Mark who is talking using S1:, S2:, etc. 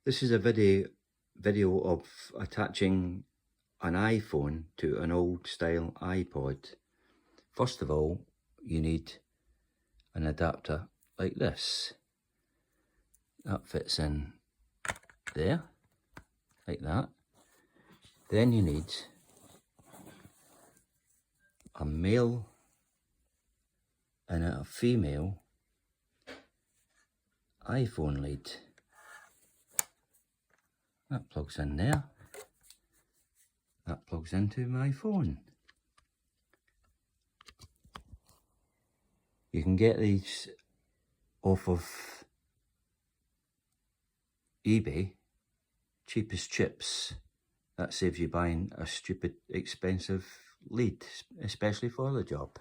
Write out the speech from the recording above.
S1: This is a video of attaching an iPhone to an old style iPod. First of all, you need an adapter like this. That fits in there, like that. Then you need a male and a female iPhone lead. That plugs in there. That plugs into my phone. You can get these off of eBay, cheap as chips. That saves you buying a stupid expensive lead, especially for the job.